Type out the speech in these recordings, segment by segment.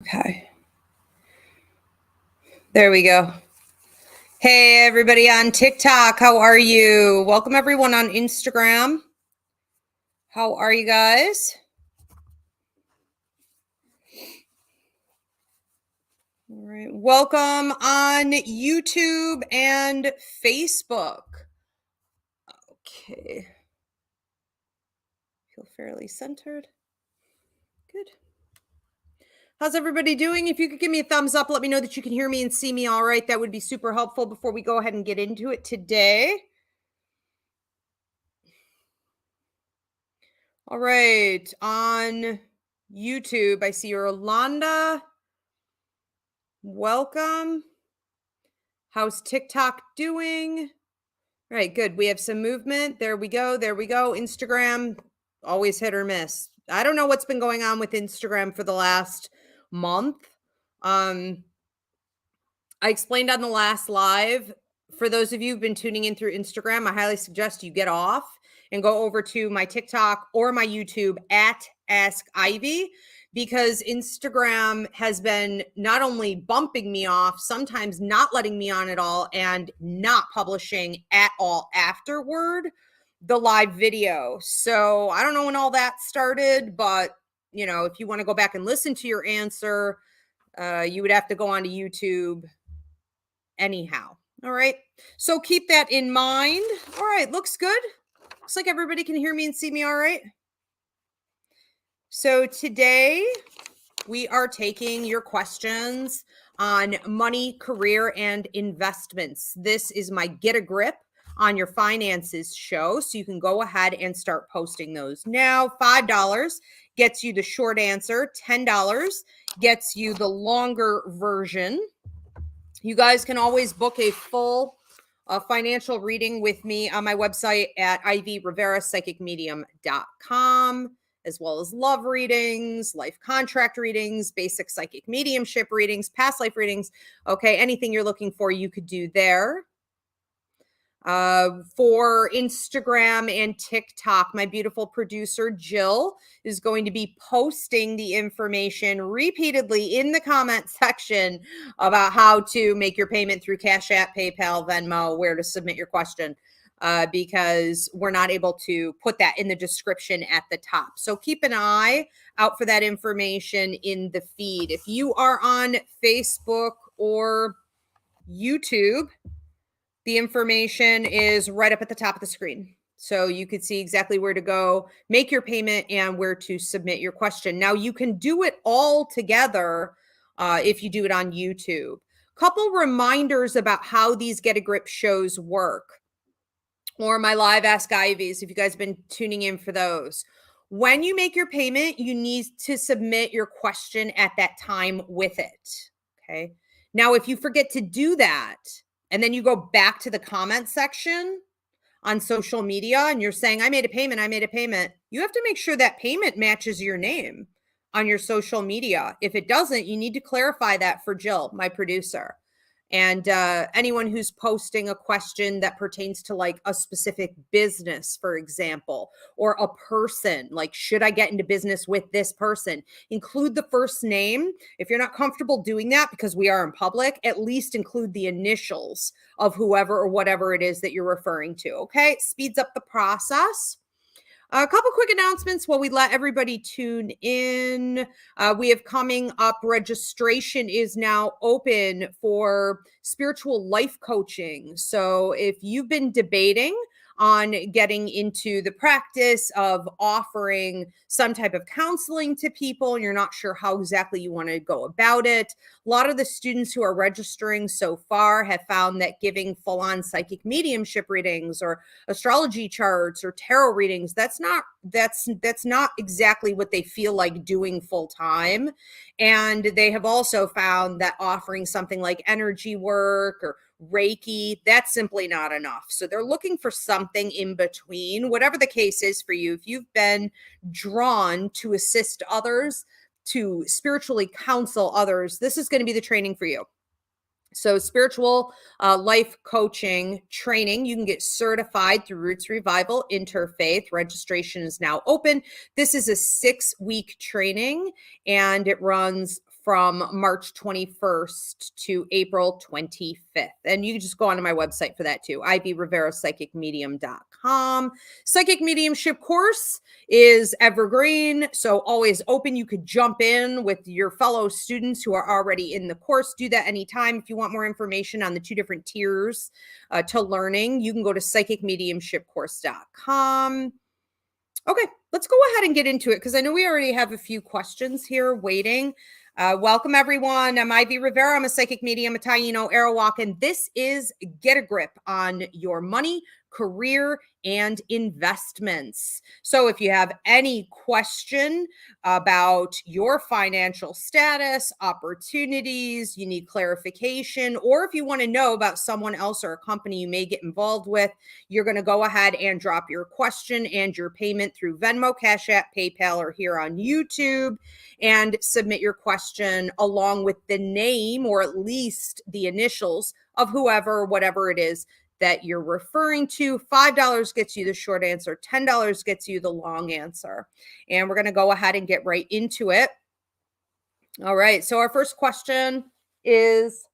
Okay. There we go. Hey, everybody on TikTok. How are you? Welcome, everyone on Instagram. How are you guys? All right. Welcome on YouTube and Facebook. Okay. Feel fairly centered. Good. How's everybody doing? If you could give me a thumbs up, let me know that you can hear me and see me all right. That would be super helpful before we go ahead and get into it today. All right. On YouTube, I see Yolanda. Welcome. How's TikTok doing? All right, good. We have some movement. There we go. There we go. Instagram, always hit or miss. I don't know what's been going on with Instagram for the last month. I explained on the last live. For those of you who've been tuning in through Instagram, I highly suggest you get off and go over to my TikTok or my YouTube at Ask Ivy, because Instagram has been not only bumping me off, sometimes not letting me on at all, and not publishing at all afterward the live video. So I don't know when all that started, but if you want to go back and listen to your answer, you would have to go onto YouTube anyhow. All right. So keep that in mind. All right. Looks good. Looks like everybody can hear me and see me all right. So today we are taking your questions on money, career, and investments. This is my Get a Grip on Your Finances show. So you can go ahead and start posting those now. $5 gets you the short answer. $10 gets you the longer version. You guys can always book a full financial reading with me on my website at Rivera Psychic Medium.com, as well as love readings, life contract readings, basic psychic mediumship readings, past life readings. Okay, anything you're looking for, you could do there. For Instagram and TikTok, my beautiful producer Jill is going to be posting the information repeatedly in the comment section about how to make your payment through Cash App, PayPal, Venmo, where to submit your question, because we're not able to put that in the description at the top. So keep an eye out for that information in the feed. If you are on Facebook or YouTube, the information is right up at the top of the screen. So you could see exactly where to go, make your payment, and where to submit your question. Now, you can do it all together if you do it on YouTube. Couple reminders about how these Get a Grip shows work, or my live Ask Ivies, if you guys have been tuning in for those. When you make your payment, you need to submit your question at that time with it. Okay. Now, if you forget to do that, and then you go back to the comment section on social media and you're saying, I made a payment, you have to make sure that payment matches your name on your social media. If it doesn't, you need to clarify that for Jill, my producer. And anyone who's posting a question that pertains to like a specific business, for example, or a person, like, should I get into business with this person? Include the first name. If you're not comfortable doing that because we are in public, at least include the initials of whoever or whatever it is that you're referring to. Okay. Speeds up the process. A couple quick announcements while we let everybody tune in. We have coming up, registration is now open for spiritual life coaching. So if you've been debating on getting into the practice of offering some type of counseling to people and you're not sure how exactly you want to go about it, a lot of the students who are registering so far have found that giving full-on psychic mediumship readings or astrology charts or tarot readings, that's not exactly what they feel like doing full time. And they have also found that offering something like energy work or Reiki, that's simply not enough. So they're looking for something in between. Whatever the case is for you, if you've been drawn to assist others, to spiritually counsel others, this is going to be the training for you. So spiritual life coaching training, you can get certified through Roots Revival Interfaith. Registration is now open. This is a 6-week training and it runs from March 21st to April 25th. And you can just go onto my website for that too, ivrivera.psychicmedium.com. Psychic mediumship course is evergreen, so always open. You could jump in with your fellow students who are already in the course. Do that anytime. If you want more information on the two different tiers to learning, you can go to psychicmediumshipcourse.com. Okay, let's go ahead and get into it because I know we already have a few questions here waiting. Welcome, everyone. I'm Ivy Rivera. I'm a psychic medium, a Taino Arawak, and this is Get a Grip on Your Money, Career, and Investments. So if you have any question about your financial status, opportunities, you need clarification, or if you want to know about someone else or a company you may get involved with, you're going to go ahead and drop your question and your payment through Venmo, Cash App, PayPal, or here on YouTube, and submit your question along with the name or at least the initials of whoever, whatever it is that you're referring to. $5 gets you the short answer, $10 gets you the long answer. And we're going to go ahead and get right into it. All right. So our first question is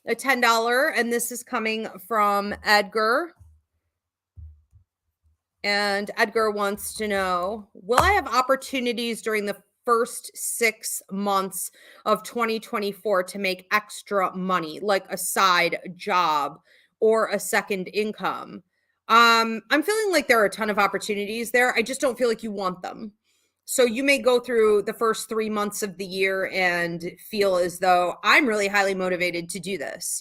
a $10, and this is coming from Edgar. And Edgar wants to know, will I have opportunities during the first 6 months of 2024 to make extra money, like a side job or a second income? I'm feeling like there are a ton of opportunities there. I just don't feel like you want them. So you may go through the first 3 months of the year and feel as though I'm really highly motivated to do this.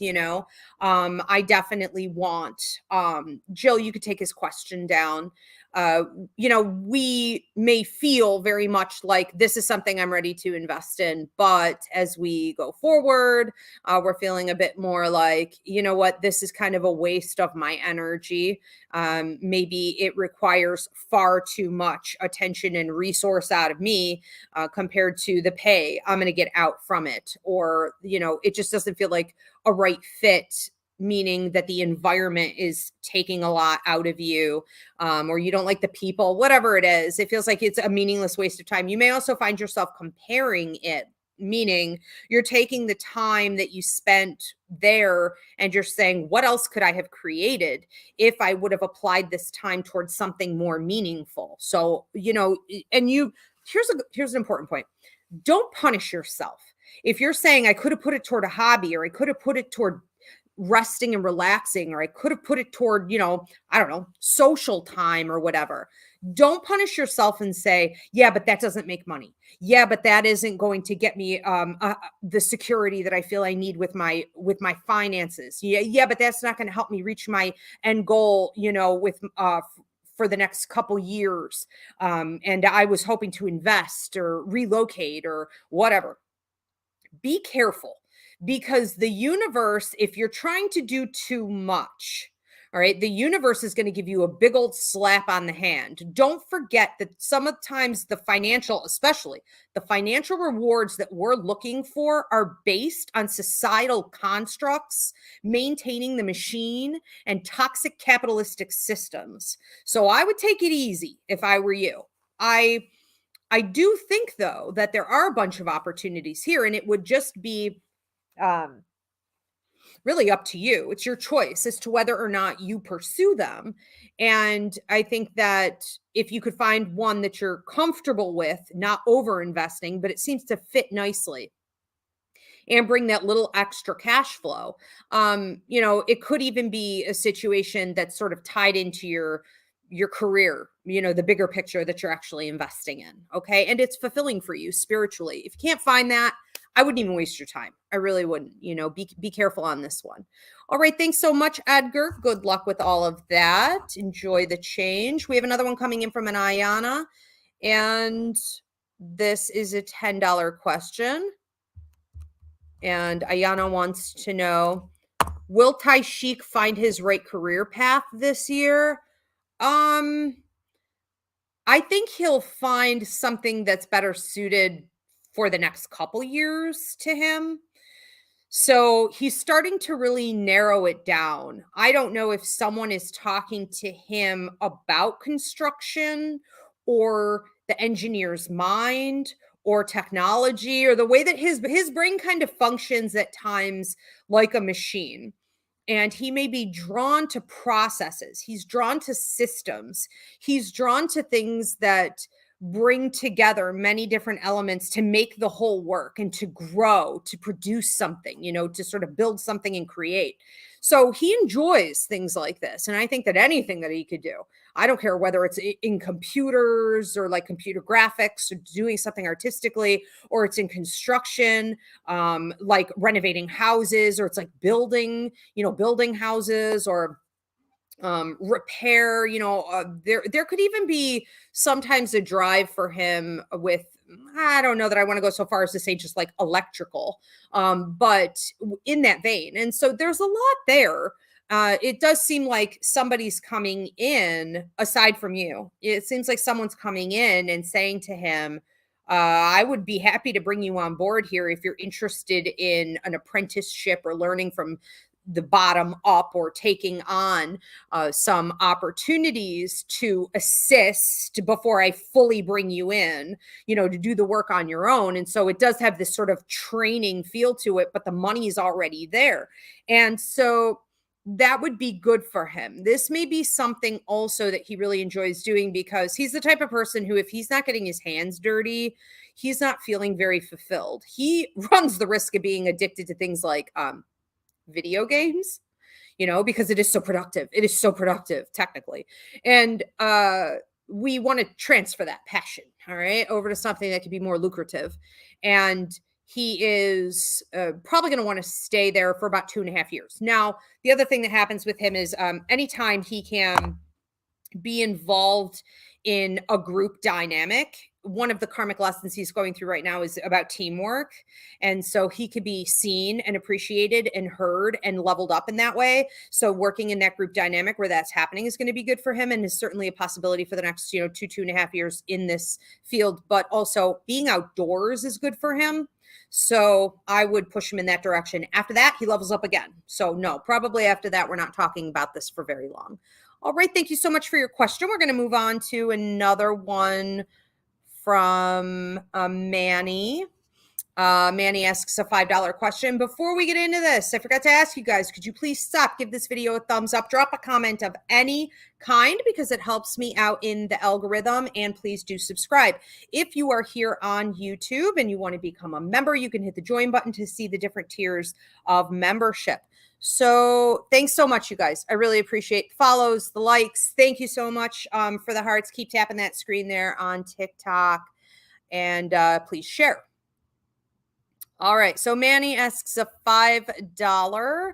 I definitely want, Jill, you could take his question down. We may feel very much like this is something I'm ready to invest in, but as we go forward, we're feeling a bit more like, you know what, this is kind of a waste of my energy. Maybe it requires far too much attention and resource out of me compared to the pay I'm going to get out from it. Or, it just doesn't feel like a right fit, meaning that the environment is taking a lot out of you, or you don't like the people, whatever it is. It feels like it's a meaningless waste of time. You may also find yourself comparing it, meaning you're taking the time that you spent there and you're saying, what else could I have created if I would have applied this time towards something more meaningful? So, and here's an important point. Don't punish yourself. If you're saying I could have put it toward a hobby, or I could have put it toward resting and relaxing, or I could have put it toward, I don't know, social time or whatever. Don't punish yourself and say, yeah, but that doesn't make money. Yeah, but that isn't going to get me the security that I feel I need with my finances. Yeah, but that's not going to help me reach my end goal, with for the next couple years. And I was hoping to invest or relocate or whatever. Be careful. Because the universe, if you're trying to do too much, all right, the universe is going to give you a big old slap on the hand. Don't forget that sometimes especially the financial rewards that we're looking for are based on societal constructs, maintaining the machine, and toxic capitalistic systems. So I would take it easy if I were you. I do think, though, that there are a bunch of opportunities here, and it would just be really up to you. It's your choice as to whether or not you pursue them. And I think that if you could find one that you're comfortable with, not over investing, but it seems to fit nicely and bring that little extra cash flow. It could even be a situation that's sort of tied into your career, the bigger picture that you're actually investing in. Okay. And it's fulfilling for you spiritually. If you can't find that, I wouldn't even waste your time. I really wouldn't, be careful on this one. All right. Thanks so much, Edgar. Good luck with all of that. Enjoy the change. We have another one coming in from an Ayana, and this is a $10 question. And Ayana wants to know, will Taishik find his right career path this year? I think he'll find something that's better suited for the next couple years to him. So he's starting to really narrow it down. I don't know if someone is talking to him about construction or the engineer's mind or technology, or the way that his brain kind of functions at times like a machine. And he may be drawn to processes. He's drawn to systems. He's drawn to things that bring together many different elements to make the whole work and to grow, to produce something, to sort of build something and create. So he enjoys things like this. And I think that anything that he could do, I don't care whether it's in computers or like computer graphics or doing something artistically, or it's in construction, like renovating houses, or it's like building houses, or repair, there could even be sometimes a drive for him with, I don't know that I want to go so far as to say just like electrical, but in that vein. And so there's a lot there. It does seem like somebody's coming in aside from you. It seems like someone's coming in and saying to him, I would be happy to bring you on board here if you're interested in an apprenticeship or learning from the bottom up, or taking on some opportunities to assist before I fully bring you in, to do the work on your own. And so it does have this sort of training feel to it, but the money is already there. And so that would be good for him. This may be something also that he really enjoys doing, because he's the type of person who, if he's not getting his hands dirty, he's not feeling very fulfilled. He runs the risk of being addicted to things like video games, because it is so productive. It is so productive technically. And we want to transfer that passion, all right, over to something that could be more lucrative. And he is probably going to want to stay there for about 2.5 years. Now, the other thing that happens with him is anytime he can be involved in a group dynamic, one of the karmic lessons he's going through right now is about teamwork. And so he could be seen and appreciated and heard and leveled up in that way. So working in that group dynamic where that's happening is going to be good for him, and is certainly a possibility for the next, 2.5 years in this field. But also being outdoors is good for him. So I would push him in that direction. After that, he levels up again. So no, probably after that, we're not talking about this for very long. All right. Thank you so much for your question. We're going to move on to another one from Manny. Manny asks a $5 question. Before we get into this, I forgot to ask you guys, could you please stop, give this video a thumbs up, drop a comment of any kind, because it helps me out in the algorithm, and please do subscribe. If you are here on YouTube and you want to become a member, you can hit the join button to see the different tiers of membership. So thanks so much, you guys. I really appreciate the follows, the likes. Thank you so much for the hearts. Keep tapping that screen there on TikTok, and please share. All right. So Manny asks a $5,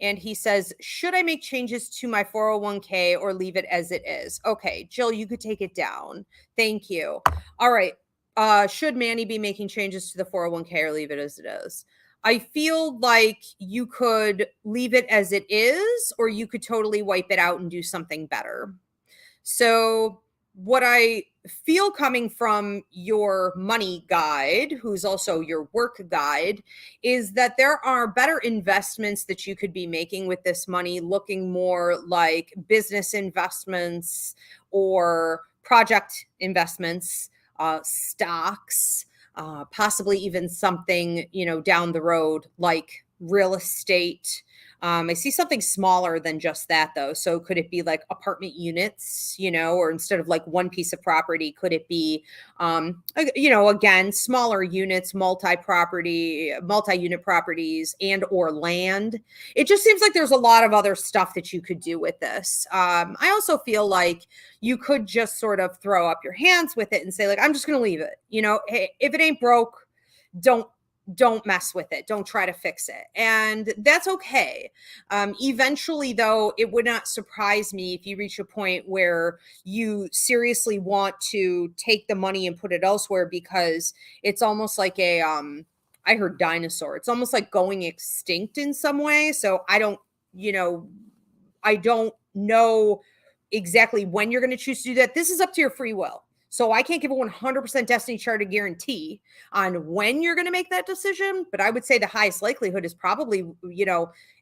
and he says, should I make changes to my 401k or leave it as it is? Okay, Jill, you could take it down. Thank you. All right. Should Manny be making changes to the 401k or leave it as it is? I feel like you could leave it as it is, or you could totally wipe it out and do something better. So what I feel coming from your money guide, who's also your work guide, is that there are better investments that you could be making with this money, looking more like business investments or project investments, stocks, possibly even something, down the road like real estate. I see something smaller than just that, though. So could it be like apartment units, or instead of like one piece of property, could it be, again, smaller units, multi-unit properties, and or land? It just seems like there's a lot of other stuff that you could do with this. I also feel like you could just sort of throw up your hands with it and say, like, I'm just going to leave it. Hey, if it ain't broke, don't mess with it. Don't try to fix it. And that's okay. Eventually, though, it would not surprise me if you reach a point where you seriously want to take the money and put it elsewhere, because it's almost like I heard dinosaur. It's almost like going extinct in some way. So I don't know exactly when you're going to choose to do that. This is up to your free will. So I can't give a 100% destiny chart guarantee on when you're going to make that decision, but I would say the highest likelihood is probably,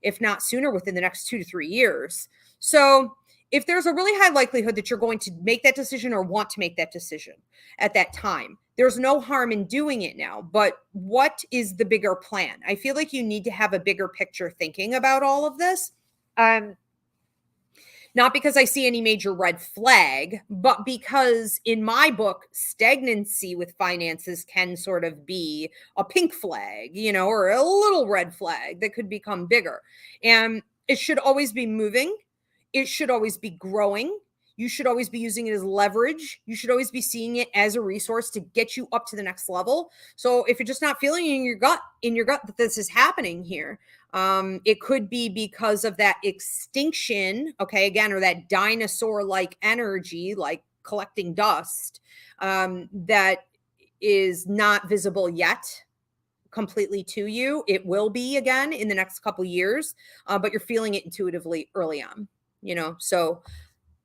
if not sooner, within the next 2 to 3 years. So if there's a really high likelihood that you're going to make that decision or want to make that decision at that time, there's no harm in doing it now. But what is the bigger plan? I feel like you need to have a bigger picture thinking about all of this. Not because I see any major red flag, but because in my book, stagnancy with finances can sort of be a pink flag, or a little red flag that could become bigger. And it should always be moving. It should always be growing. You should always be using it as leverage. You should always be seeing it as a resource to get you up to the next level. So if you're just not feeling in your gut that this is happening here, it could be because of that extinction, okay, again, or that dinosaur-like energy, like collecting dust, that is not visible yet completely to you. It will be again in the next couple years, but you're feeling it intuitively early on, So,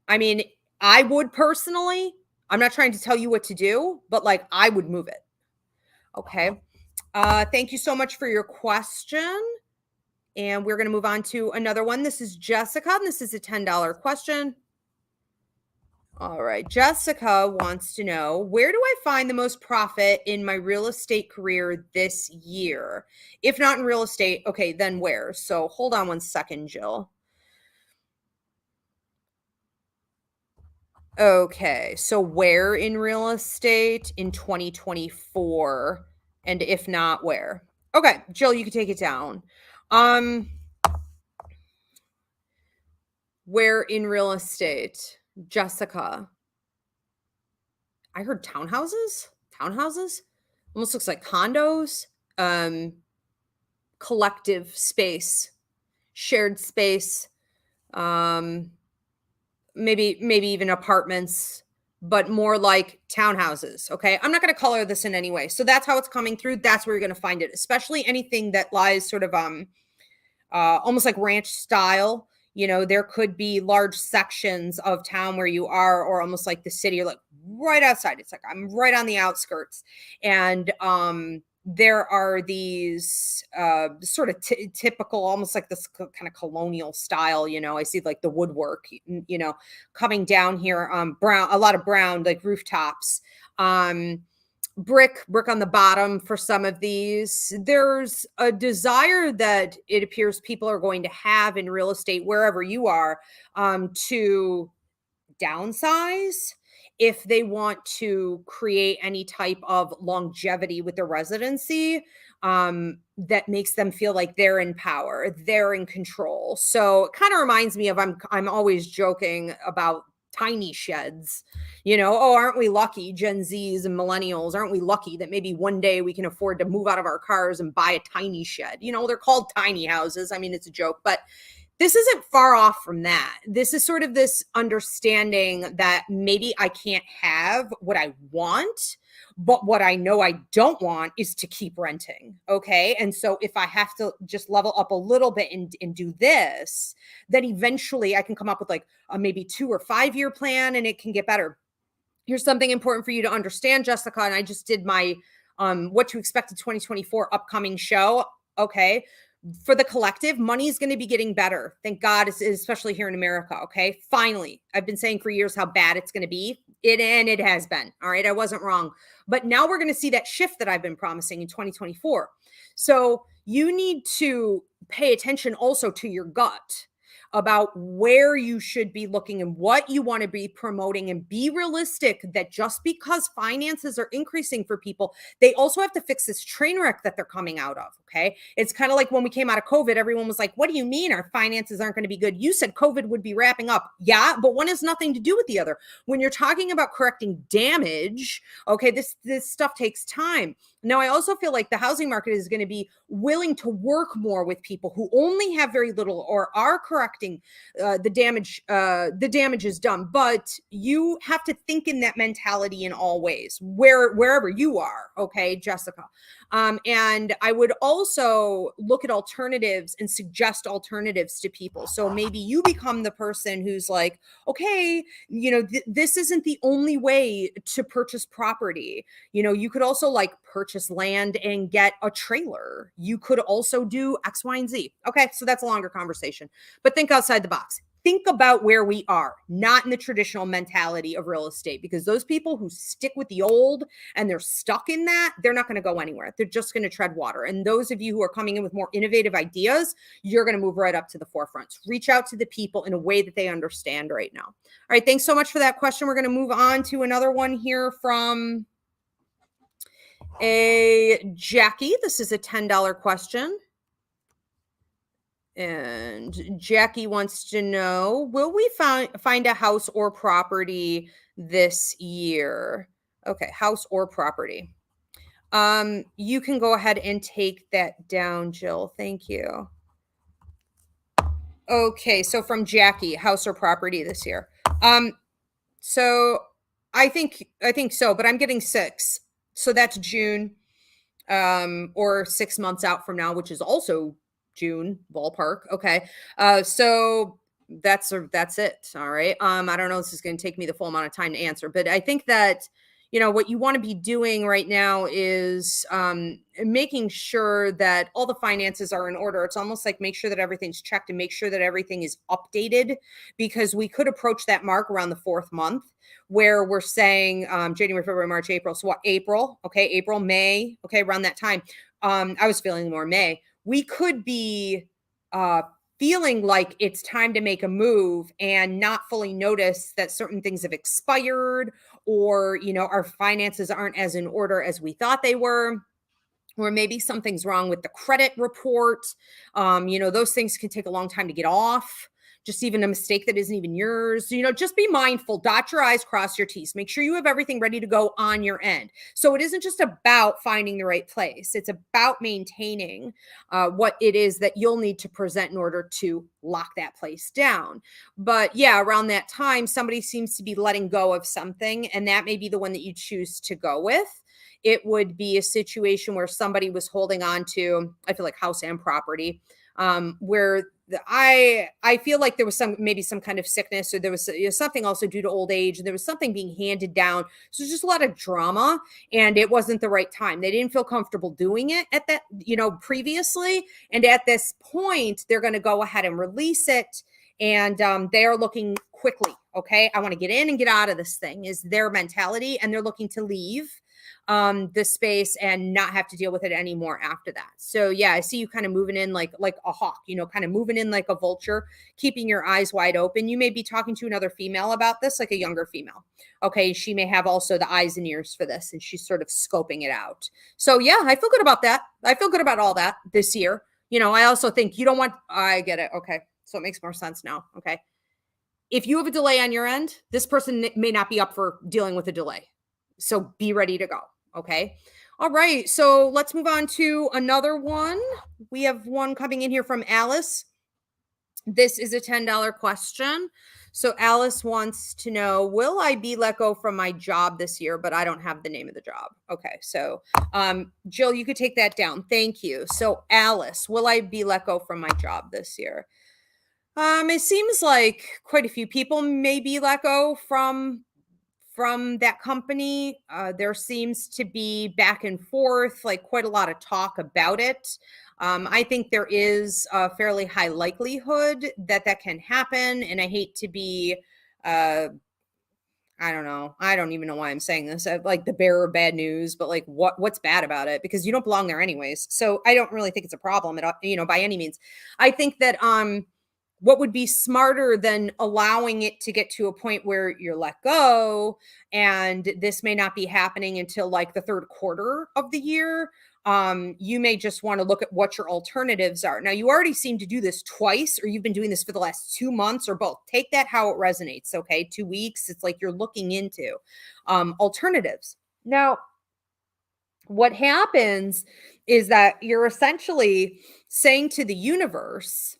I mean, I would personally, I'm not trying to tell you what to do, but like I would move it. Okay. Thank you so much for your question. And we're going to move on to another one. This is Jessica, and this is a $10 question. All right. Jessica wants to know, where do I find the most profit in my real estate career this year? If not in real estate, okay, then where? So hold on one second, Jill. Okay. So where in real estate in 2024? And if not, where? Okay, Jill, you can take it down. Where in real estate? Jessica. I heard townhouses? Townhouses? Almost looks like condos. Collective space, shared space, maybe even apartments, but more like townhouses. Okay. I'm not going to color this in any way. So that's how it's coming through. That's where you're going to find it, especially anything that lies sort of almost like ranch style. There could be large sections of town where you are, or almost like the city, you're like right outside. It's like I'm right on the outskirts. And there are these sort of typical, almost like this kind of colonial style. I see like the woodwork, coming down here, brown, a lot of brown, like rooftops. Brick on the bottom for some of these. There's a desire that it appears people are going to have in real estate, wherever you are, to downsize if they want to create any type of longevity with their residency, that makes them feel like they're in power, they're in control. So it kind of reminds me of, I'm always joking about tiny sheds, aren't we lucky, Gen Zs and millennials, aren't we lucky that maybe one day we can afford to move out of our cars and buy a tiny shed? They're called tiny houses. I mean, it's a joke, but this isn't far off from that. This is sort of this understanding that maybe I can't have what I want, but what I know I don't want is to keep renting. Okay. And so if I have to just level up a little bit and do this, then eventually I can come up with like a maybe 2 or 5 year plan, and it can get better. Here's something important for you to understand, Jessica. And I just did my what to expect in 2024 upcoming show. Okay. For the collective, money is going to be getting better. Thank God, especially here in America. Okay. Finally, I've been saying for years how bad it's going to be. It has been. All right. I wasn't wrong. But now we're going to see that shift that I've been promising in 2024. So you need to pay attention also to your gut about where you should be looking and what you want to be promoting, and be realistic that just because finances are increasing for people, they also have to fix this train wreck that they're coming out of. Okay. It's kind of like when we came out of COVID, everyone was like, what do you mean our finances aren't going to be good? You said COVID would be wrapping up. Yeah, but one has nothing to do with the other. When you're talking about correcting damage, okay, this stuff takes time. Now, I also feel like the housing market is going to be willing to work more with people who only have very little or are correcting the damage. The damage is done, but you have to think in that mentality in all ways, wherever you are. Okay, Jessica. And I would also look at alternatives and suggest alternatives to people. So maybe you become the person who's like, okay, this isn't the only way to purchase property. You could also like purchase land and get a trailer. You could also do X, Y, and Z. Okay. So that's a longer conversation, but think outside the box. think about where we are, not in the traditional mentality of real estate, because those people who stick with the old and they're stuck in that, they're not going to go anywhere. They're just going to tread water. And those of you who are coming in with more innovative ideas, you're going to move right up to the forefront. Reach out to the people in a way that they understand right now. All right. Thanks so much for that question. We're going to move on to another one here from a Jackie. This is a $10 question. And Jackie wants to know, will we find a house or property this year? Okay, house or property. You can go ahead and take that down, Jill. Thank you. Okay, so from Jackie, house or property this year. So I think so, but I'm getting 6. So that's June, or 6 months out from now, which is also June ballpark. Okay. So that's it. All right. I don't know, this is going to take me the full amount of time to answer, but I think that, what you want to be doing right now is making sure that all the finances are in order. It's almost like make sure that everything's checked and make sure that everything is updated, because we could approach that mark around the 4th month where we're saying January, February, March, April. So what? April. Okay. April, May. Okay. Around that time. I was feeling more May. We could be feeling like it's time to make a move and not fully notice that certain things have expired, or, our finances aren't as in order as we thought they were, or maybe something's wrong with the credit report. Those things can take a long time to get off. Just even a mistake that isn't even yours. Just be mindful, dot your I's, cross your T's, make sure you have everything ready to go on your end. So it isn't just about finding the right place. It's about maintaining what it is that you'll need to present in order to lock that place down. But yeah, around that time, somebody seems to be letting go of something, and that may be the one that you choose to go with. It would be a situation where somebody was holding on to, I feel like, house and property, where I feel like there was maybe some kind of sickness, or there was something also due to old age, and there was something being handed down. So just a lot of drama, and it wasn't the right time. They didn't feel comfortable doing it at that, previously. And at this point, they're going to go ahead and release it. And they are looking quickly. Okay. I want to get in and get out of this thing is their mentality. And they're looking to leave the space and not have to deal with it anymore after that. So yeah, I see you kind of moving in like a hawk, kind of moving in like a vulture, keeping your eyes wide open. You may be talking to another female about this, like a younger female. Okay. She may have also the eyes and ears for this, and she's sort of scoping it out. So yeah, I feel good about that. I feel good about all that this year. I also think I get it. Okay. So it makes more sense now. Okay. If you have a delay on your end, this person may not be up for dealing with a delay. So be ready to go. Okay. All right. So let's move on to another one. We have one coming in here from Alice. This is a $10 question. So Alice wants to know, will I be let go from my job this year, but I don't have the name of the job? Okay. So Jill, you could take that down. Thank you. So Alice, will I be let go from my job this year? It seems like quite a few people may be let go from that company. There seems to be back and forth, like quite a lot of talk about it. I think there is a fairly high likelihood that can happen. And I hate to be, I don't know. I don't even know why I'm saying this. Like the bearer of bad news, but like what's bad about it? Because you don't belong there anyways. So I don't really think it's a problem at all, by any means. I think that, what would be smarter than allowing it to get to a point where you're let go, and this may not be happening until like the 3rd quarter of the year. You may just want to look at what your alternatives are. Now, you already seem to do this twice, or you've been doing this for the last 2 months, or both. Take that how it resonates. Okay. 2 weeks. It's like you're looking into alternatives. Now, what happens is that you're essentially saying to the universe,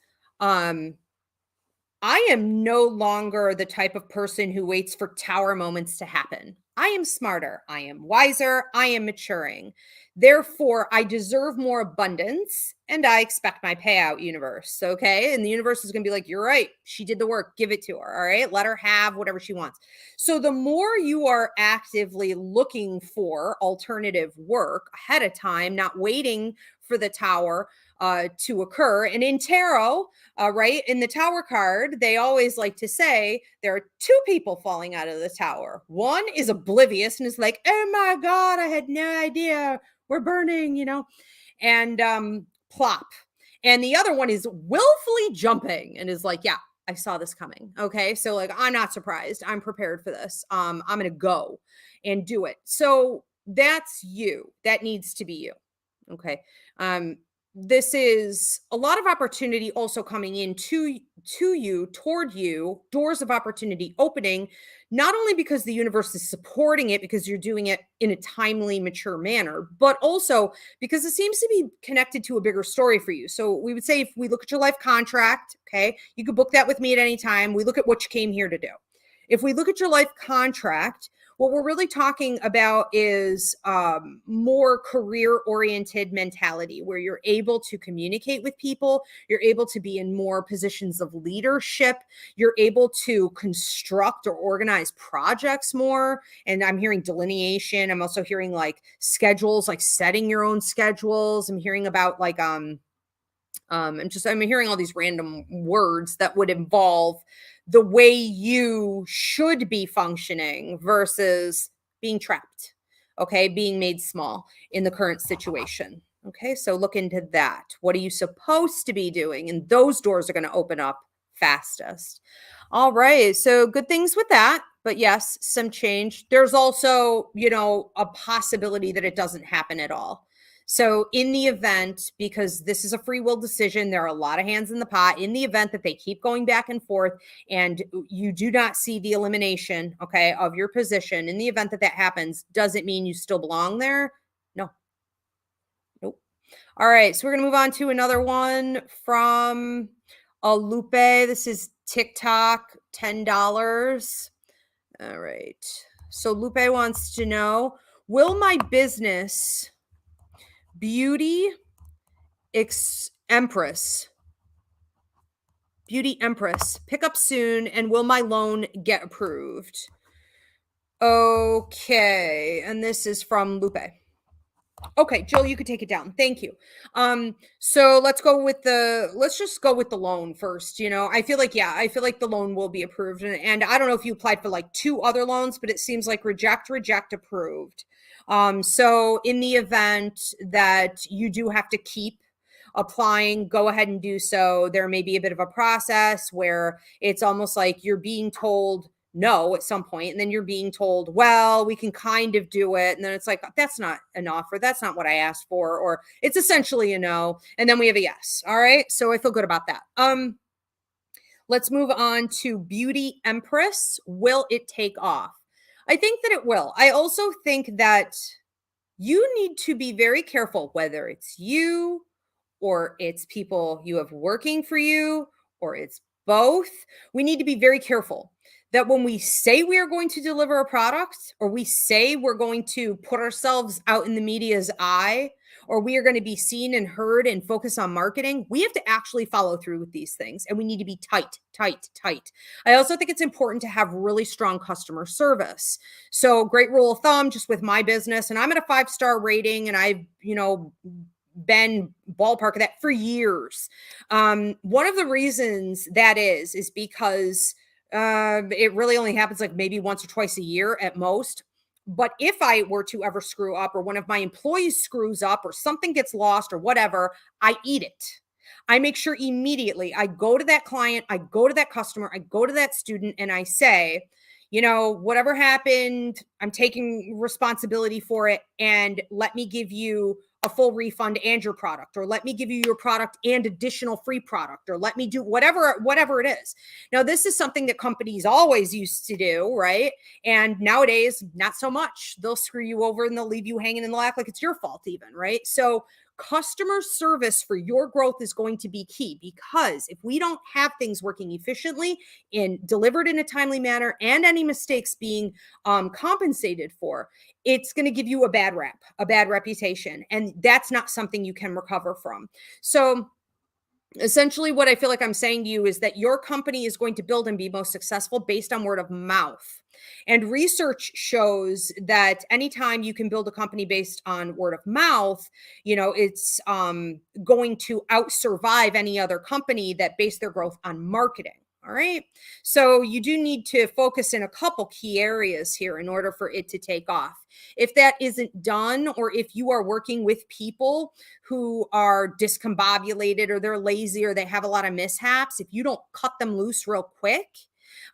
I am no longer the type of person who waits for tower moments to happen. I am smarter. I am wiser. I am maturing. Therefore, I deserve more abundance, and I expect my payout, universe. Okay. And the universe is going to be like, you're right. She did the work. Give it to her. All right. Let her have whatever she wants. So the more you are actively looking for alternative work ahead of time, not waiting for the tower to occur. And in tarot, right, in the tower card, they always like to say there are two people falling out of the tower. One is oblivious and is like, oh my God, I had no idea. We're burning, and plop. And the other one is willfully jumping and is like, yeah, I saw this coming. Okay. So like, I'm not surprised. I'm prepared for this. I'm going to go and do it. So that's you. That needs to be you. Okay. This is a lot of opportunity also coming in to you, toward you, doors of opportunity opening, not only because the universe is supporting it because you're doing it in a timely, mature manner, but also because it seems to be connected to a bigger story for you. So we would say if we look at your life contract, okay, you could book that with me at any time. We look at what you came here to do. If we look at your life contract, what we're really talking about is more career-oriented mentality where you're able to communicate with people, you're able to be in more positions of leadership, you're able to construct or organize projects more. And I'm hearing delineation. I'm also hearing like schedules, like setting your own schedules. I'm hearing about like I'm hearing all these random words that would involve the way you should be functioning versus being trapped, okay, being made small in the current situation. Okay, so look into that. What are you supposed to be doing? And those doors are going to open up fastest. All right, so good things with that. But yes, some change. There's also, a possibility that it doesn't happen at all. So in the event, because this is a free will decision, there are a lot of hands in the pot. In the event that they keep going back and forth and you do not see the elimination, okay, of your position, in the event that that happens, does it mean you still belong there? No. Nope. All right. So we're going to move on to another one from Lupe. This is TikTok, $10. All right. So Lupe wants to know, will my business Beauty Empress pick up soon, and will my loan get approved? Okay, and this is from Lupe. Okay, Jill, you could take it down. Thank you. So let's just go with the loan first. I feel like the loan will be approved. And I don't know if you applied for like 2 other loans, but it seems like reject, approved. So in the event that you do have to keep applying, go ahead and do so. There may be a bit of a process where it's almost like you're being told no at some point, and then you're being told, well, we can kind of do it, and then it's like, that's not an offer, that's not what I asked for, or it's essentially a no, and then we have a yes. All right, so I feel good about that. Let's move on to Beauty Empress. Will it take off? I think that it will. I also think that you need to be very careful, whether it's you or it's people you have working for you, or it's both. We need to be very careful that when we say we are going to deliver a product, or we say we're going to put ourselves out in the media's eye, or we are going to be seen and heard and focus on marketing, we have to actually follow through with these things. And we need to be tight. I also think it's important to have really strong customer service. So great rule of thumb, just with my business, and I'm at a 5-star rating, and I've, been ballpark of that for years. One of the reasons that is because it really only happens like maybe once or twice a year at most. But if I were to ever screw up, or one of my employees screws up, or something gets lost or whatever, I eat it. I make sure immediately I go to that client, I go to that customer, I go to that student, and I say, whatever happened, I'm taking responsibility for it, and let me give you a full refund and your product, or let me give you your product and additional free product, or let me do whatever it is. Now, this is something that companies always used to do, right? And nowadays, not so much. They'll screw you over and they'll leave you hanging in the lack like it's your fault even, right? So customer service for your growth is going to be key, because if we don't have things working efficiently and delivered in a timely manner, and any mistakes being compensated for, it's going to give you a bad rap, a bad reputation. And that's not something you can recover from. So Essentially, what I feel like I'm saying to you is that your company is going to build and be most successful based on word of mouth. And research shows that anytime you can build a company based on word of mouth, it's going to out survive any other company that base their growth on marketing. All right. So you do need to focus in a couple key areas here in order for it to take off. If that isn't done, or if you are working with people who are discombobulated or they're lazy or they have a lot of mishaps, if you don't cut them loose real quick,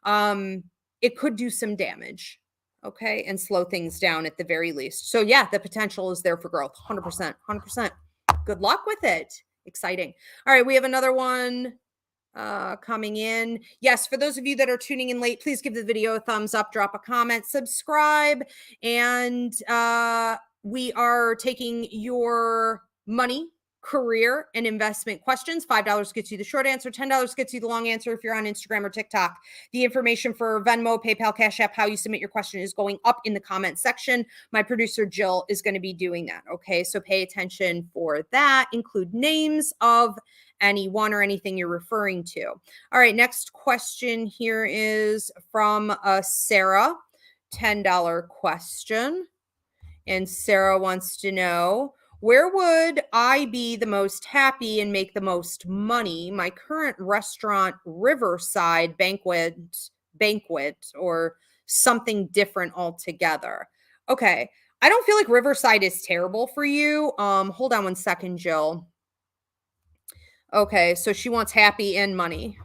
um, it could do some damage. Okay. And slow things down at the very least. So, yeah, the potential is there for growth. 100%. 100%. Good luck with it. Exciting. All right. We have another one coming in. Yes, for those of you that are tuning in late, please give the video a thumbs up, drop a comment, subscribe, and we are taking your money, career, and investment questions. $5 gets you the short answer, $10 gets you the long answer if you're on Instagram or TikTok. The information for Venmo, PayPal, Cash App, how you submit your question is going up in the comment section. My producer, Jill, is going to be doing that. Okay, so pay attention for that. Include names of anyone or anything you're referring to. All right, next question here is from Sarah, $10 question. And Sarah wants to know, where would I be the most happy and make the most money? My current restaurant, Riverside banquet, or something different altogether. Okay. I don't feel like Riverside is terrible for you. Hold on one second, Jill. Okay, so she wants happy and money.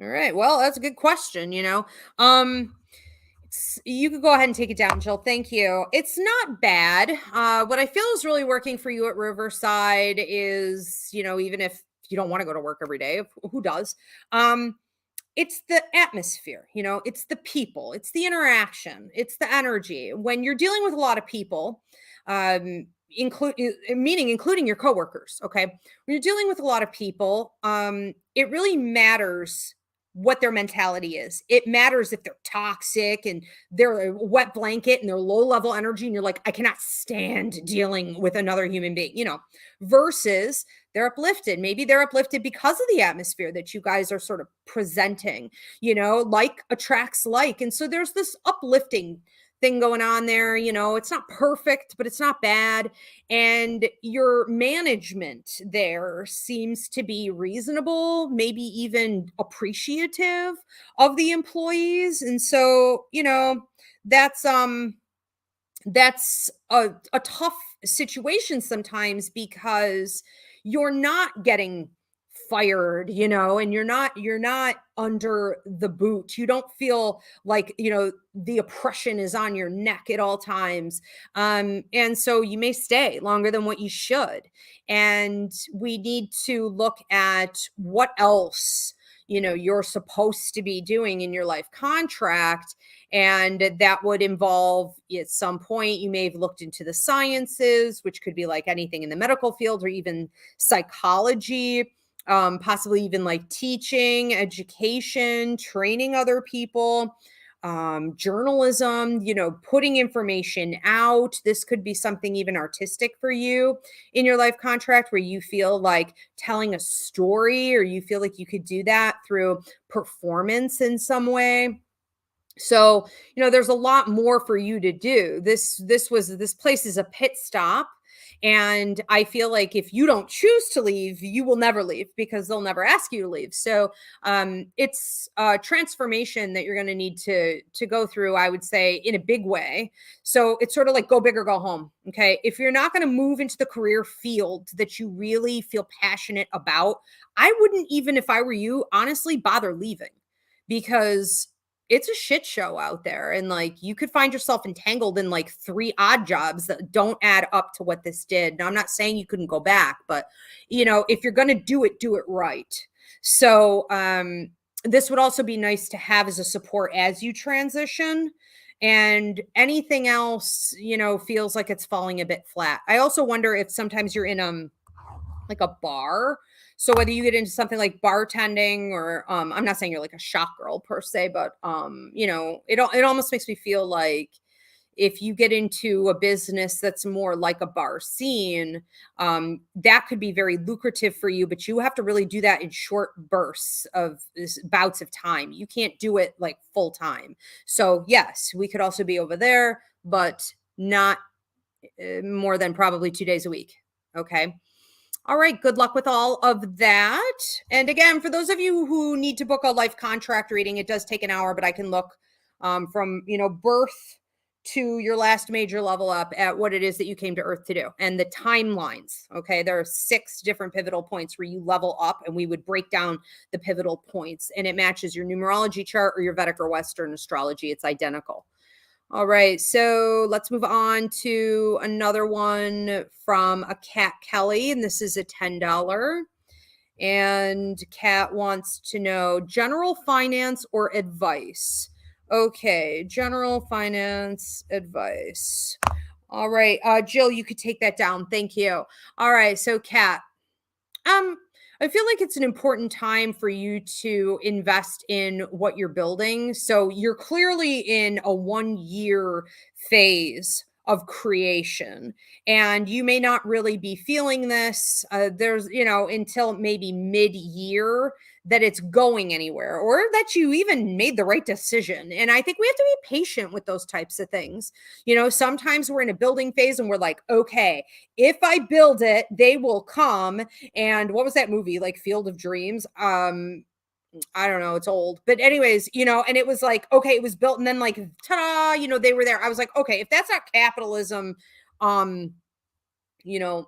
All right. Well, that's a good question, you could go ahead and take it down, Jill. Thank you. It's not bad. What I feel is really working for you at Riverside is, even if you don't want to go to work every day, who does? It's the atmosphere, it's the people, it's the interaction, it's the energy. When you're dealing with a lot of people, including your coworkers, okay? When you're dealing with a lot of people, it really matters what their mentality is. It matters if they're toxic and they're a wet blanket and they're low level energy and you're like, I cannot stand dealing with another human being, versus they're uplifted. Maybe they're uplifted because of the atmosphere that you guys are sort of presenting, like attracts like. And so there's this uplifting thing going on there. It's not perfect, but it's not bad. And your management there seems to be reasonable, maybe even appreciative of the employees. And so, that's a tough situation sometimes because you're not getting fired, and you're not under the boot. You don't feel like, the oppression is on your neck at all times. And so you may stay longer than what you should. And we need to look at what else, you're supposed to be doing in your life contract. And that would involve, at some point, you may have looked into the sciences, which could be like anything in the medical field or even psychology, possibly even like teaching, education, training other people, journalism, putting information out. This could be something even artistic for you in your life contract, where you feel like telling a story, or you feel like you could do that through performance in some way. So, there's a lot more for you to do. This place is a pit stop. And I feel like if you don't choose to leave, you will never leave, because they'll never ask you to leave. So it's a transformation that you're going to need to go through, I would say, in a big way. So it's sort of like go big or go home. Okay. If you're not going to move into the career field that you really feel passionate about, I wouldn't, even if I were you, honestly bother leaving, because it's a shit show out there. And like, you could find yourself entangled in like 3 odd jobs that don't add up to what this did. Now, I'm not saying you couldn't go back, but if you're going to do it right. So, this would also be nice to have as a support as you transition. And anything else, feels like it's falling a bit flat. I also wonder if sometimes you're in like a bar. So whether you get into something like bartending, or I'm not saying you're like a shop girl per se, but it almost makes me feel like if you get into a business that's more like a bar scene, that could be very lucrative for you, but you have to really do that in short bursts of bouts of time. You can't do it like full time. So yes, we could also be over there, but not more than probably 2 days a week. Okay. All right. Good luck with all of that. And again, for those of you who need to book a life contract reading, it does take an hour, but I can look from, birth to your last major level up at what it is that you came to Earth to do and the timelines. Okay. There are 6 different pivotal points where you level up, and we would break down the pivotal points, and it matches your numerology chart or your Vedic or Western astrology. It's identical. All right, so let's move on to another one from a Kat Kelly, and this is a $10. And Kat wants to know general finance or advice. Okay, general finance advice. All right, Jill, you could take that down. Thank you. All right, so Kat, I feel like it's an important time for you to invest in what you're building. So you're clearly in a 1 year phase of creation, and you may not really be feeling this. There's, until maybe mid-year that it's going anywhere, or that you even made the right decision. And I think we have to be patient with those types of things. Sometimes we're in a building phase and we're like, okay, if I build it, they will come. And what was that movie, like Field of Dreams? I don't know, it's old. But anyways, and it was like, okay, it was built, and then like, ta-da, they were there. I was like, okay, if that's not capitalism, you know,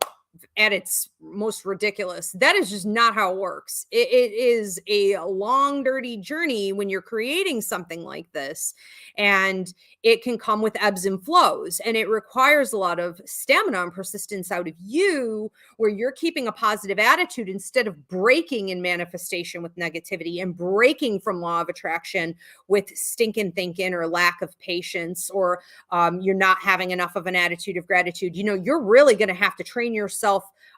at its most ridiculous, that is just not how it works. It is a long, dirty journey when you're creating something like this, and it can come with ebbs and flows, and it requires a lot of stamina and persistence out of you, where you're keeping a positive attitude instead of breaking in manifestation with negativity and breaking from law of attraction with stinking thinking or lack of patience, or you're not having enough of an attitude of gratitude. You're really going to have to train yourself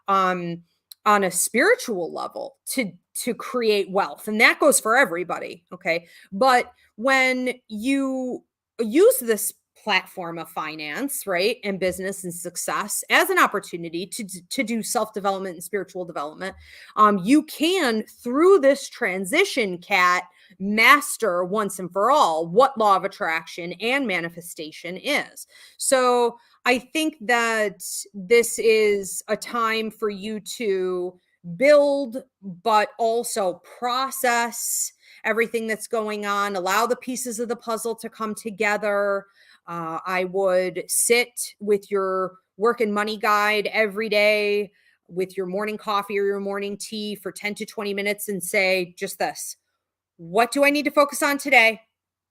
on a spiritual level to create wealth, and that goes for everybody. Okay, but when you use this platform of finance, right, and business and success as an opportunity to do self-development and spiritual development, you can, through this transition, Kat, master once and for all what law of attraction and manifestation is. So I think that this is a time for you to build, but also process everything that's going on, allow the pieces of the puzzle to come together. I would sit with your work and money guide every day with your morning coffee or your morning tea for 10 to 20 minutes and say just this: what do I need to focus on today?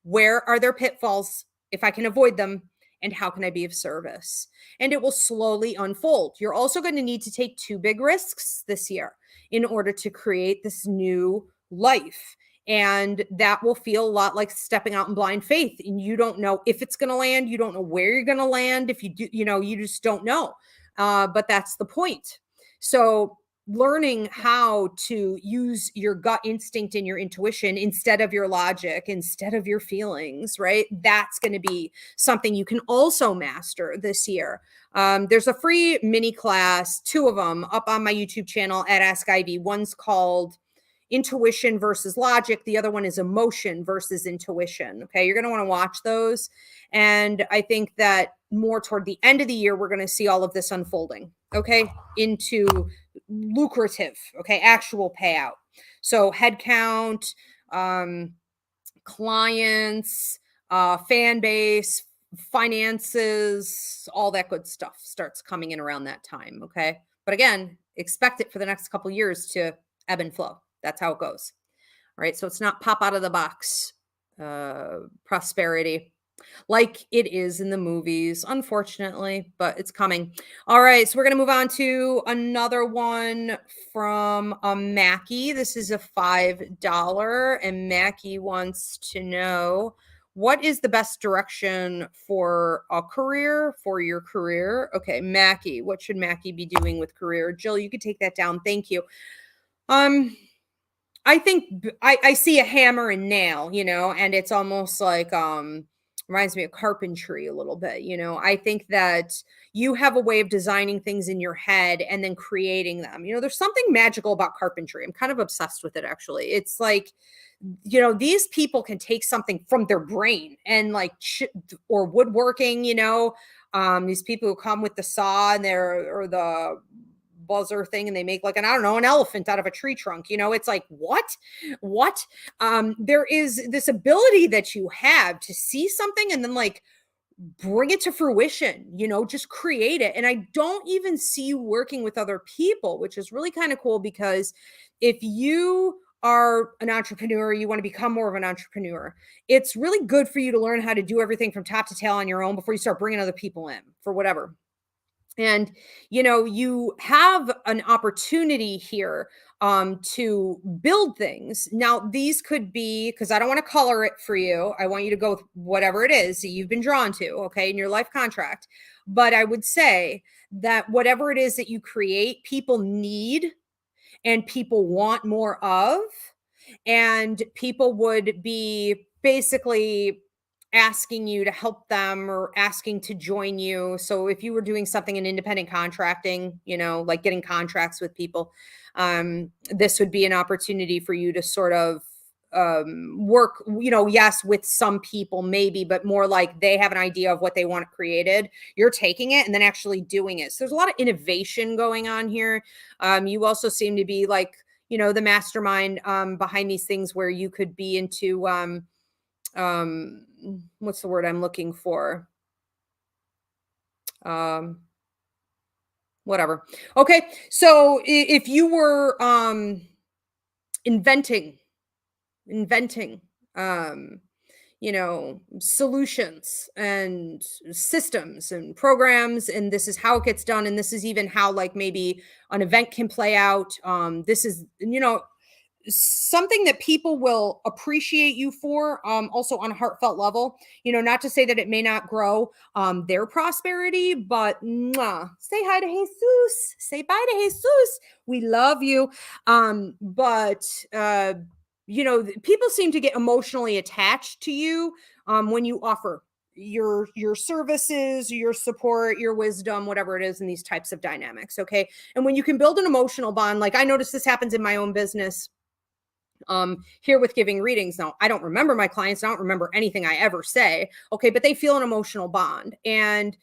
Where are there pitfalls, if I can avoid them? And how can I be of service? And it will slowly unfold. You're also going to need to take 2 big risks this year in order to create this new life. And that will feel a lot like stepping out in blind faith. And you don't know if it's going to land. You don't know where you're going to land. If you do, you just don't know. But that's the point. So learning how to use your gut instinct and your intuition instead of your logic, instead of your feelings, right? That's going to be something you can also master this year. There's a free mini class, 2 of them, up on my YouTube channel at Ask Ivy. One's called Intuition versus Logic. The other one is Emotion versus Intuition. Okay, you're going to want to watch those. And I think that more toward the end of the year, we're going to see all of this unfolding, okay, into lucrative, okay, actual payout. So head count, clients, fan base, finances, all that good stuff starts coming in around that time, okay? But again, expect it for the next couple of years to ebb and flow. That's how it goes. All right, so it's not pop out of the box prosperity like it is in the movies, unfortunately, but it's coming. All right, so we're going to move on to another one from Mackie. This is a $5, and Mackie wants to know, what is the best direction for a career, for your career? Okay, Mackie, what should Mackie be doing with career? Jill, you could take that down. Thank you. I think I see a hammer and nail, and it's almost like Reminds me of carpentry a little bit, I think that you have a way of designing things in your head and then creating them. There's something magical about carpentry. I'm kind of obsessed with it, actually. It's like, these people can take something from their brain and like or woodworking, these people who come with the saw and or the buzzer thing, and they make like I don't know, an elephant out of a tree trunk. It's like, what? There is this ability that you have to see something and then like bring it to fruition, just create it. And I don't even see you working with other people, which is really kind of cool, because if you are an entrepreneur, you want to become more of an entrepreneur, it's really good for you to learn how to do everything from top to tail on your own before you start bringing other people in for whatever. And you have an opportunity here to build things. Now these could be, because I don't want to color it for you, I want you to go with whatever it is that you've been drawn to, okay, in your life contract. But I would say that whatever it is that you create, people need and people want more of, and people would be basically asking you to help them or asking to join you. So if you were doing something in independent contracting, like getting contracts with people, this would be an opportunity for you to sort of work, yes, with some people maybe, but more like they have an idea of what they want created. You're taking it and then actually doing it. So there's a lot of innovation going on here. You also seem to be like, the mastermind behind these things, where you could be into what's the word I'm looking for? Whatever. Okay. So if you were inventing, um, solutions and systems and programs, and this is how it gets done, and this is even how like maybe an event can play out. This is, something that people will appreciate you for, also on a heartfelt level. Not to say that it may not grow their prosperity, but say hi to Jesus, say bye to Jesus, we love you. But people seem to get emotionally attached to you when you offer your services, your support, your wisdom, whatever it is, in these types of dynamics. Okay. And when you can build an emotional bond, like I notice this happens in my own business here with giving readings. Now, I don't remember my clients, I don't remember anything I ever say, okay, but they feel an emotional bond. And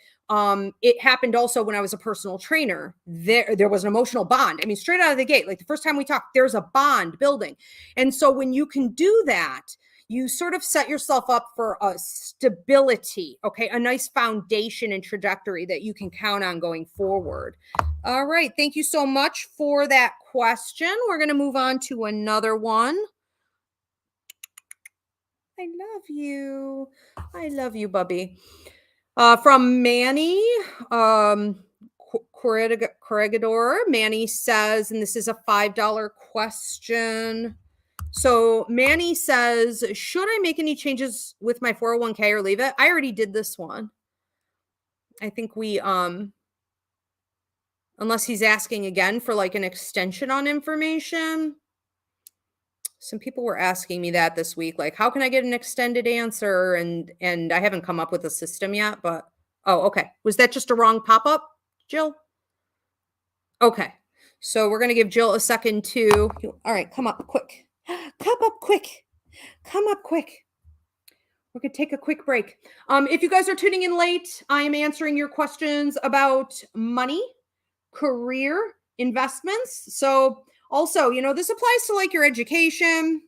it happened also when I was a personal trainer. There was an emotional bond. I mean, straight out of the gate, like the first time we talked, there's a bond building. And so when you can do that, you sort of set yourself up for a stability, okay, a nice foundation and trajectory that you can count on going forward. All right. Thank you so much for that question. We're going to move on to another one. I love you. I love you, Bubby. From Manny, Corregidor. Manny says, and this is a $5 question. So Manny says, should I make any changes with my 401k or leave it? I already did this one. I think we, unless he's asking again for like an extension on information. Some people were asking me that this week, like, how can I get an extended answer? And I haven't come up with a system yet, but, oh, okay. Was that just a wrong pop-up, Jill? Okay. So we're going to give Jill a second to, all right, come up quick. Come up quick. Come up quick. We're going to take a quick break. If you guys are tuning in late, I am answering your questions about money, career, investments. So also, this applies to like your education.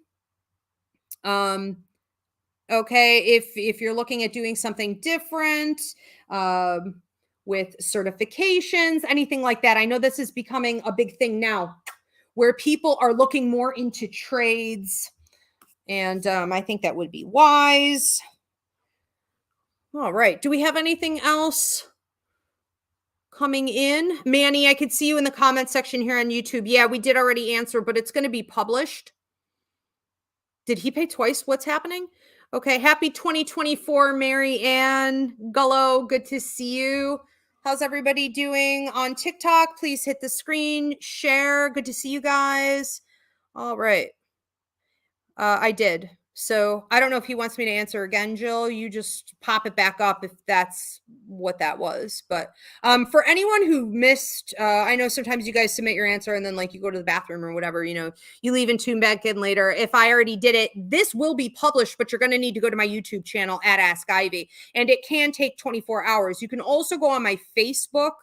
Okay, if you're looking at doing something different, with certifications, anything like that. I know this is becoming a big thing now, where people are looking more into trades, and I think that would be wise. All right. Do we have anything else coming in? Manny, I could see you in the comment section here on YouTube. Yeah, we did already answer, but it's going to be published. Did he pay twice? What's happening? Okay. Happy 2024, Mary Ann Gullo. Good to see you. How's everybody doing on TikTok? Please hit the screen, share. Good to see you guys. All right. I did. So I don't know if he wants me to answer again, Jill. You just pop it back up if that's what that was. But for anyone who missed, I know sometimes you guys submit your answer and then like you go to the bathroom or whatever, you leave and tune back in later. If I already did it, this will be published, but you're going to need to go to my YouTube channel at Ask Ivy, and it can take 24 hours. You can also go on my Facebook.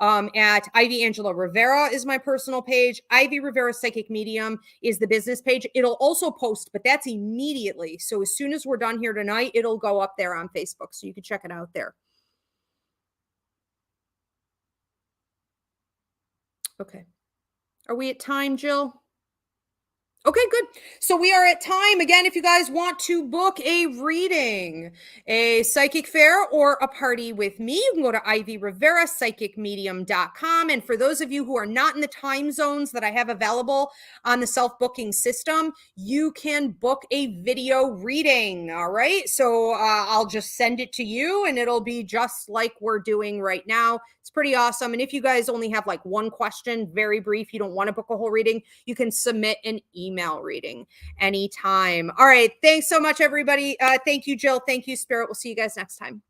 At Ivy Angela Rivera is my personal page. Ivy Rivera Psychic Medium is the business page. It'll also post, but that's immediately. So as soon as we're done here tonight, it'll go up there on Facebook. So you can check it out there. Okay. Are we at time, Jill? Okay, good. So we are at time. Again, if you guys want to book a reading, a psychic fair, or a party with me, you can go to ivyrivera.psychicmedium.com. And for those of you who are not in the time zones that I have available on the self-booking system, you can book a video reading. All right. So I'll just send it to you and it'll be just like we're doing right now. It's pretty awesome. And if you guys only have like one question, very brief, you don't want to book a whole reading, you can submit an email reading anytime. All right. Thanks so much, everybody. Thank you, Jill. Thank you, Spirit. We'll see you guys next time.